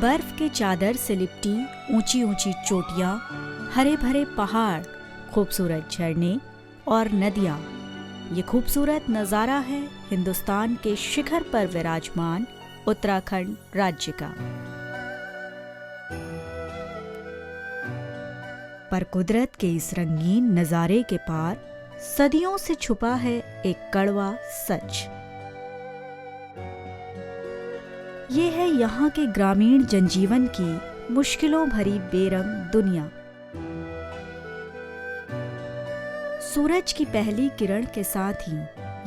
बर्फ के चादर से लिपटी ऊंची ऊंची चोटियां, हरे भरे पहाड़, खूबसूरत झरने और नदियां, ये खूबसूरत नज़ारा है हिंदुस्तान के शिखर पर विराजमान उत्तराखंड राज्य का। पर कुदरत के इस रंगीन नज़ारे के पार सदियों से छुपा है एक कड़वा सच। ये है यहाँ के ग्रामीण जनजीवन की मुश्किलों भरी बेरंग दुनिया। सूरज की पहली किरण के साथ ही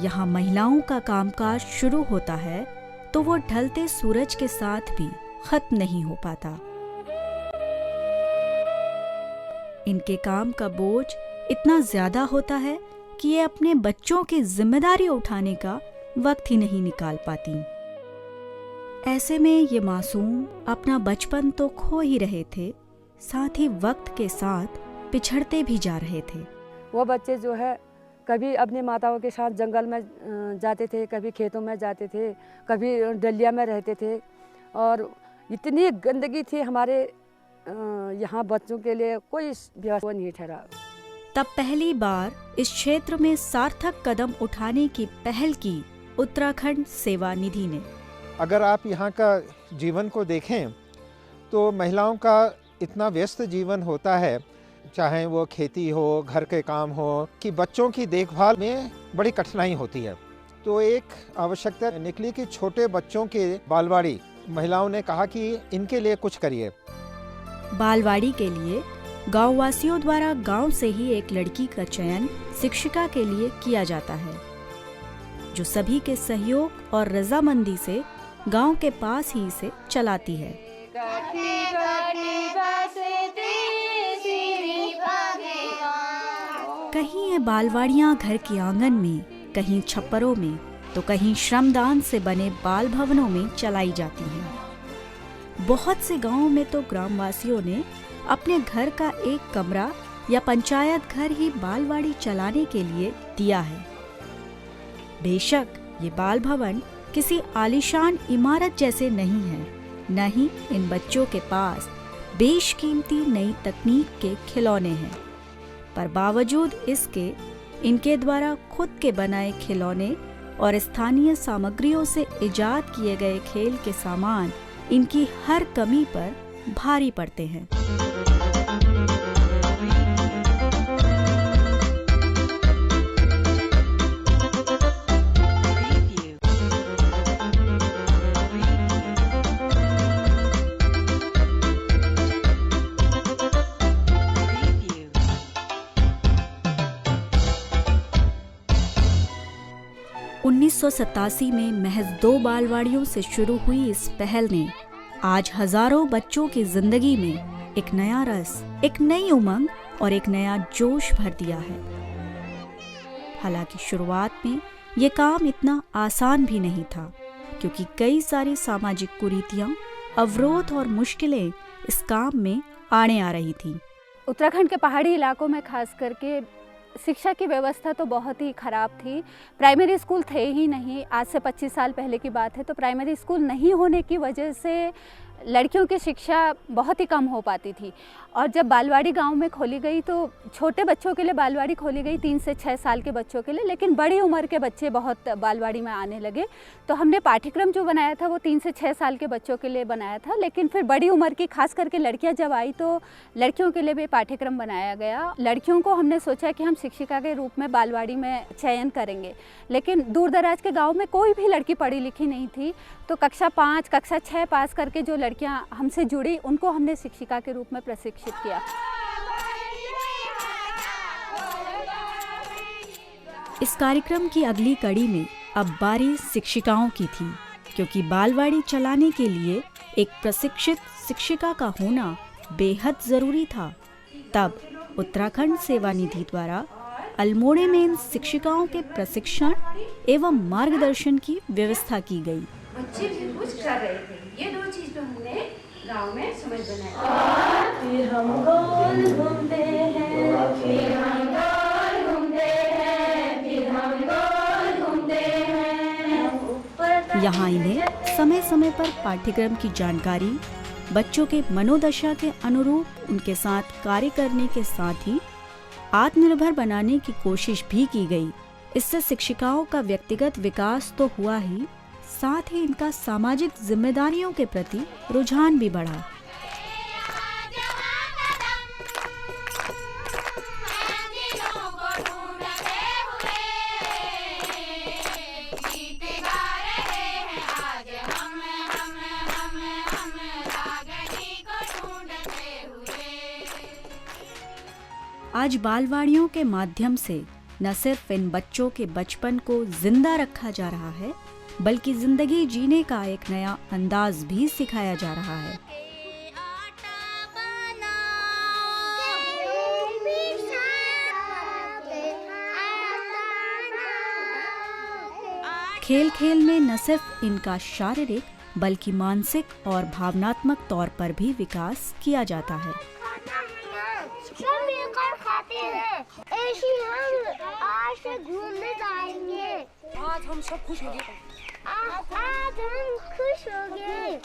यहाँ महिलाओं का कामकाज शुरू होता है तो वो ढलते सूरज के साथ भी खत्म नहीं हो पाता। इनके काम का बोझ इतना ज्यादा होता है कि ये अपने बच्चों की जिम्मेदारी उठाने का वक्त ही नहीं निकाल पाती। ऐसे में ये मासूम अपना बचपन तो खो ही रहे थे, साथ ही वक्त के साथ पिछड़ते भी जा रहे थे। वो बच्चे जो है कभी अपनी माताओं के साथ जंगल में जाते थे, कभी खेतों में जाते थे, कभी डलिया में रहते थे और इतनी गंदगी थी हमारे यहाँ बच्चों के लिए कोई व्यवस्था नहीं ठहरा। तब पहली बार इस क्षेत्र में सार्थक कदम उठाने की पहल की उत्तराखंड सेवा निधि ने। अगर आप यहाँ का जीवन को देखें तो महिलाओं का इतना व्यस्त जीवन होता है, चाहे वो खेती हो, घर के काम हो, कि बच्चों की देखभाल में बड़ी कठिनाई होती है। तो एक आवश्यकता निकली कि छोटे बच्चों के बालवाड़ी, महिलाओं ने कहा कि इनके लिए कुछ करिए। बालवाड़ी के लिए गाँव वासियों द्वारा गाँव से ही एक लड़की का चयन शिक्षिका के लिए किया जाता है, जो सभी के सहयोग और रजामंदी से गांव के पास ही इसे चलाती है। कहीं ये बालवाड़ियां घर के आंगन में, कहीं छप्परों में, तो कहीं श्रमदान से बने बाल भवनों में चलाई जाती हैं। बहुत से गांवों में तो ग्रामवासियों ने अपने घर का एक कमरा या पंचायत घर ही बालवाड़ी चलाने के लिए दिया है। बेशक ये बाल भवन किसी आलीशान इमारत जैसे नहीं है, न ही इन बच्चों के पास बेशकीमती नई तकनीक के खिलौने हैं, पर बावजूद इसके इनके द्वारा खुद के बनाए खिलौने और स्थानीय सामग्रियों से इजाद किए गए खेल के सामान इनकी हर कमी पर भारी पड़ते हैं। उन्नीस में महज 2 बालवाड़ियों से शुरू हुई इस पहल ने आज हजारों बच्चों की जिंदगी में एक नया रस, एक नई उमंग और एक नया जोश भर दिया है। हालांकि शुरुआत में ये काम इतना आसान भी नहीं था, क्योंकि कई सारी सामाजिक कुरीतियां, अवरोध और मुश्किलें इस काम में आड़े आ रही थी। उत्तराखंड के पहाड़ी इलाकों में खास करके शिक्षा की व्यवस्था तो बहुत ही ख़राब थी। प्राइमरी स्कूल थे ही नहीं। आज से 25 साल पहले की बात है, तो प्राइमरी स्कूल नहीं होने की वजह से लड़कियों की शिक्षा बहुत ही कम हो पाती थी। और जब बालवाड़ी गांव में खोली गई तो छोटे बच्चों के लिए बालवाड़ी खोली गई, 3 से 6 साल के बच्चों के लिए, लेकिन बड़ी उम्र के बच्चे बहुत बालवाड़ी में आने लगे। तो हमने पाठ्यक्रम जो बनाया था वो 3 से 6 साल के बच्चों के लिए बनाया था, लेकिन फिर बड़ी उम्र की खास करके लड़कियां जब आई तो लड़कियों के लिए भी पाठ्यक्रम बनाया गया। लड़कियों को हमने सोचा कि हम शिक्षिका के रूप में बालवाड़ी में चयन करेंगे, लेकिन दूर दराज के गाँव में कोई भी लड़की पढ़ी लिखी नहीं थी। तो कक्षा 5, कक्षा 6 पास करके जो लड़कियां हमसे जुड़ी, उनको हमने शिक्षिका के रूप में प्रशिक्षित किया। इस कार्यक्रम की अगली कड़ी में अब बारी शिक्षिकाओं की थी, क्योंकि बालवाड़ी चलाने के लिए एक प्रशिक्षित शिक्षिका का होना बेहद जरूरी था। तब उत्तराखंड सेवा निधि द्वारा अल्मोड़े में इन शिक्षिकाओं के प्रशिक्षण एवं मार्गदर्शन की व्यवस्था की गई। बच्चे भी कुछ कर रहे थे। ये 2 चीज तो हमने गांव में समझ बनाया। फिर हम गोल घूमते हैं, फिर हम गोल घूमते हैं, फिर हम गोल घूमते हैं। यहाँ इन्हें समय समय पर पाठ्यक्रम की जानकारी, बच्चों के मनोदशा के अनुरूप उनके साथ कार्य करने के साथ ही आत्मनिर्भर बनाने की कोशिश भी की गई। इससे शिक्षिकाओं का व्यक्तिगत विकास तो हुआ ही, साथ ही इनका सामाजिक जिम्मेदारियों के प्रति रुझान भी बढ़ा। आज बालवाड़ियों के माध्यम से न सिर्फ इन बच्चों के बचपन को जिंदा रखा जा रहा है, बल्कि जिंदगी जीने का एक नया अंदाज भी सिखाया जा रहा है। खेल खेल में न सिर्फ इनका शारीरिक बल्कि मानसिक और भावनात्मक तौर पर भी विकास किया जाता है। सब मिलकर खाते हैं। ऐसे हम आज से घूमने जाएंगे। आज हम सब खुश हो गए। आज हम खुश हो गए।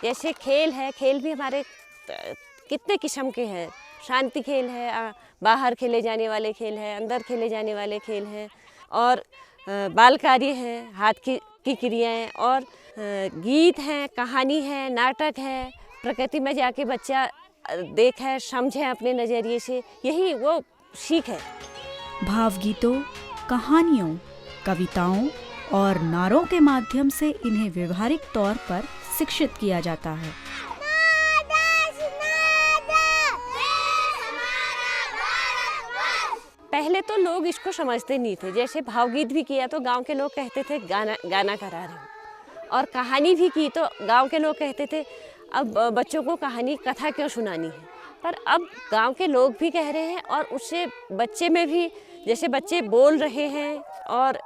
जैसे खेल है, खेल भी हमारे कितने किस्म के हैं। शांति खेल है, बाहर खेले जाने वाले खेल है, अंदर खेले जाने वाले खेल हैं, और बाल कार्य है, हाथ की क्रियाएं, और गीत हैं, कहानी है, नाटक है। प्रकृति में जाके बच्चा देखे, समझे अपने नज़रिए से, यही वो सीख है। भावगीतों, कहानियों, कविताओं और नारों के माध्यम से इन्हें व्यवहारिक तौर पर शिक्षित किया जाता है। पहले तो लोग इसको समझते नहीं थे। जैसे भावगीत भी किया तो गांव के लोग कहते थे गाना करा रहे हो, और कहानी भी की तो गांव के लोग कहते थे अब बच्चों को कहानी कथा क्यों सुनानी है। पर अब गांव के लोग भी कह रहे हैं, और उससे बच्चे में भी, जैसे बच्चे बोल रहे हैं और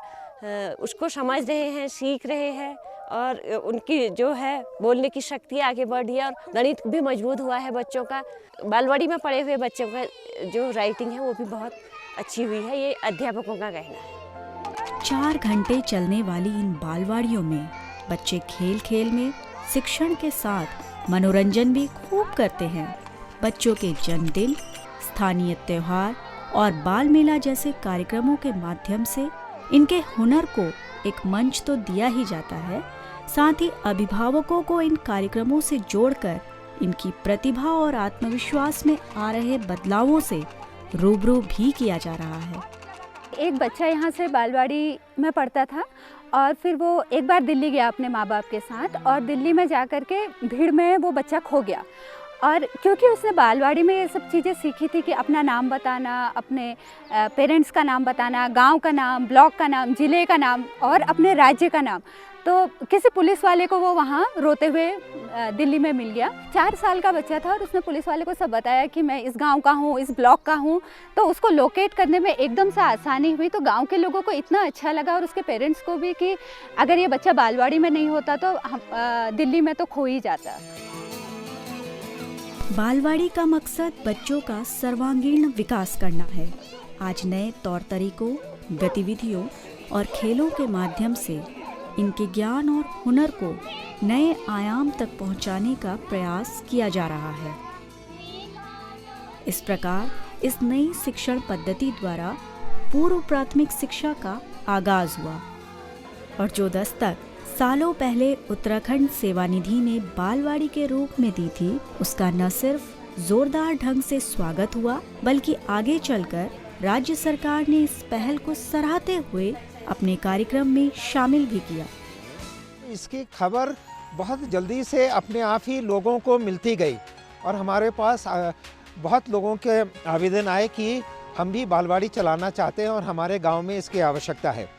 उसको समझ रहे हैं, सीख रहे हैं, और उनकी जो है बोलने की शक्ति आगे बढ़ी है, और गणित भी मजबूत हुआ है बच्चों का। बालवाड़ी में पढ़े हुए बच्चों का जो राइटिंग है वो भी बहुत अच्छी हुई है, ये अध्यापकों का कहना है। 4 घंटे चलने वाली इन बालवाड़ियों में बच्चे खेल खेल में शिक्षण के साथ मनोरंजन भी खूब करते हैं। बच्चों के जन्मदिन, स्थानीय त्योहार और बाल मेला जैसे कार्यक्रमों के माध्यम से इनके हुनर को एक मंच तो दिया ही जाता है, साथ ही अभिभावकों को इन कार्यक्रमों से जोड़कर इनकी प्रतिभा और आत्मविश्वास में आ रहे बदलावों से रूबरू भी किया जा रहा है। एक बच्चा यहाँ से बालवाड़ी में पढ़ता था, और फिर वो एक बार दिल्ली गया अपने माँ बाप के साथ, और दिल्ली में जाकर के भीड़ में वो बच्चा खो गया। और क्योंकि उसने बालवाड़ी में ये सब चीज़ें सीखी थी कि अपना नाम बताना, अपने पेरेंट्स का नाम बताना, गांव का नाम, ब्लॉक का नाम, ज़िले का नाम और अपने राज्य का नाम, तो किसी पुलिस वाले को वो वहाँ रोते हुए दिल्ली में मिल गया। 4 साल का बच्चा था, और उसने पुलिस वाले को सब बताया कि मैं इस गांव का हूँ, इस ब्लॉक का हूँ। तो उसको लोकेट करने में एकदम से आसानी हुई। तो गांव के लोगों को इतना अच्छा लगा, और उसके पेरेंट्स को भी, कि अगर ये बच्चा बालवाड़ी में नहीं होता तो दिल्ली में तो खो ही जाता। बालवाड़ी का मकसद बच्चों का सर्वांगीण विकास करना है। आज नए तौर तरीकों, गतिविधियों और खेलों के माध्यम से इनके ज्ञान और हुनर को नए आयाम तक पहुंचाने का प्रयास किया जा रहा है। इस प्रकार इस नई शिक्षण पद्धति द्वारा पूर्व प्राथमिक शिक्षा का आगाज हुआ, और जो दस्तक सालों पहले उत्तराखंड सेवा निधि ने बालवाड़ी के रूप में दी थी, उसका न सिर्फ जोरदार ढंग से स्वागत हुआ, बल्कि आगे चलकर राज्य सरकार ने इस पहल को सराहते हुए अपने कार्यक्रम में शामिल भी किया। इसकी खबर बहुत जल्दी से अपने आप ही लोगों को मिलती गई, और हमारे पास बहुत लोगों के आवेदन आए कि हम भी बालवाड़ी चलाना चाहते हैं और हमारे गांव में इसकी आवश्यकता है।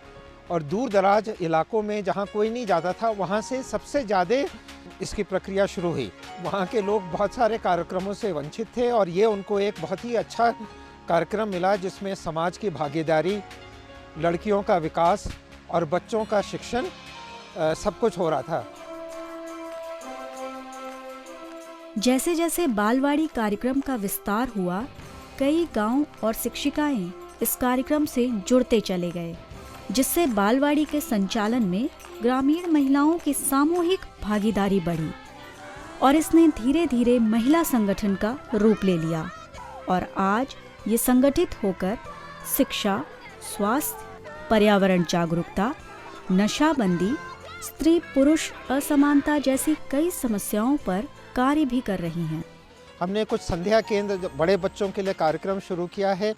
और दूर दराज इलाकों में जहां कोई नहीं जाता था, वहां से सबसे ज़्यादा इसकी प्रक्रिया शुरू हुई। वहां के लोग बहुत सारे कार्यक्रमों से वंचित थे, और ये उनको एक बहुत ही अच्छा कार्यक्रम मिला जिसमें समाज की भागीदारी, लड़कियों का विकास और बच्चों का शिक्षण सब कुछ हो रहा था। जैसे जैसे बालवाड़ी कार्यक्रम का विस्तार हुआ, कई गांव और शिक्षिकाएं इस कार्यक्रम से जुड़ते चले गए। जिससे बालवाड़ी के संचालन में ग्रामीण महिलाओं की सामूहिक भागीदारी बढ़ी और इसने धीरे धीरे महिला संगठन का रूप ले लिया और आज ये संगठित होकर शिक्षा, स्वास्थ्य, पर्यावरण जागरूकता, नशाबंदी, स्त्री पुरुष असमानता जैसी कई समस्याओं पर कार्य भी कर रही हैं। हमने कुछ संध्या केंद्र बड़े बच्चों के लिए कार्यक्रम शुरू किया है।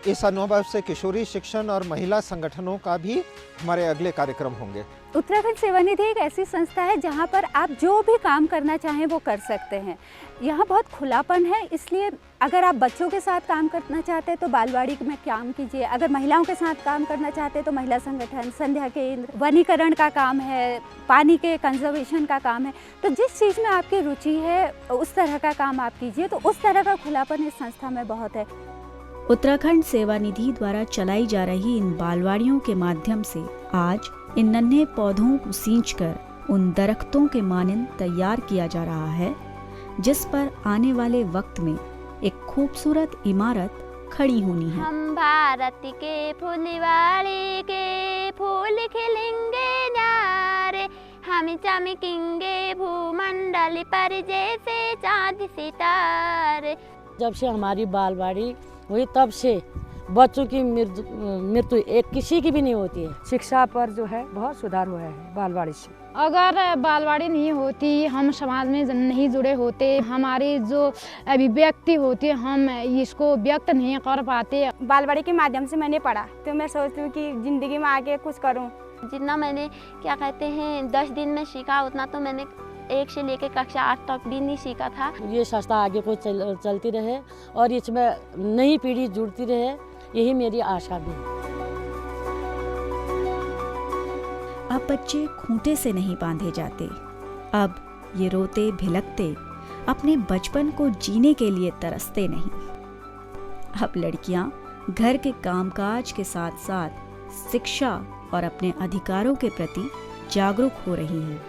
इस अनुभव से किशोरी शिक्षण और महिला संगठनों का भी हमारे अगले कार्यक्रम होंगे। उत्तराखंड सेवा निधि एक ऐसी संस्था है जहाँ पर आप जो भी काम करना चाहें वो कर सकते हैं। यहाँ बहुत खुलापन है, इसलिए अगर आप बच्चों के साथ काम करना चाहते हैं तो बालवाड़ी में काम कीजिए। अगर महिलाओं के साथ काम करना चाहते हैं तो महिला संगठन, संध्या केंद्र, वनीकरण का काम है, पानी के कंजर्वेशन का काम है। तो जिस चीज़ में आपकी रुचि है उस तरह का काम आप कीजिए। तो उस तरह का खुलापन इस संस्था में बहुत है। उत्तराखंड सेवा निधि द्वारा चलाई जा रही इन बालवाड़ियों के माध्यम से आज इन नन्हे पौधों को सींचकर उन दरख्तों के मानंद तैयार किया जा रहा है जिस पर आने वाले वक्त में एक खूबसूरत इमारत खड़ी होनी है। हम भारत के फुलवाड़ी के फूल खिलेंगे न्यारे, हम चमकेंगे भूमंडल पर जैसे चांद सितारे। जब से हमारी बालवाड़ी हुई तब से बच्चों की मृत्यु एक किसी की भी नहीं होती है। शिक्षा पर जो है बहुत सुधार हुआ है बालवाड़ी से। अगर बालवाड़ी नहीं होती, हम समाज में नहीं जुड़े होते, हमारी जो अभिव्यक्ति होती है हम इसको व्यक्त नहीं कर पाते। बालवाड़ी के माध्यम से मैंने पढ़ा तो मैं सोचती हूँ कि ज़िंदगी में आगे कुछ करूँ। जितना मैंने 10 दिन में सीखा उतना तो मैंने 1 से लेकर कक्षा 8 तक भी नहीं सीखा था। ये संस्था आगे को चलती रहे और इसमें नई पीढ़ी जुड़ती रहे, यही मेरी आशा भी है। अब बच्चे खूंटे से नहीं बांधे जाते, अब ये रोते भिलकते अपने बचपन को जीने के लिए तरसते नहीं। अब लड़कियां घर के कामकाज के साथ साथ शिक्षा और अपने अधिकारों के प्रति जागरूक हो रही हैं।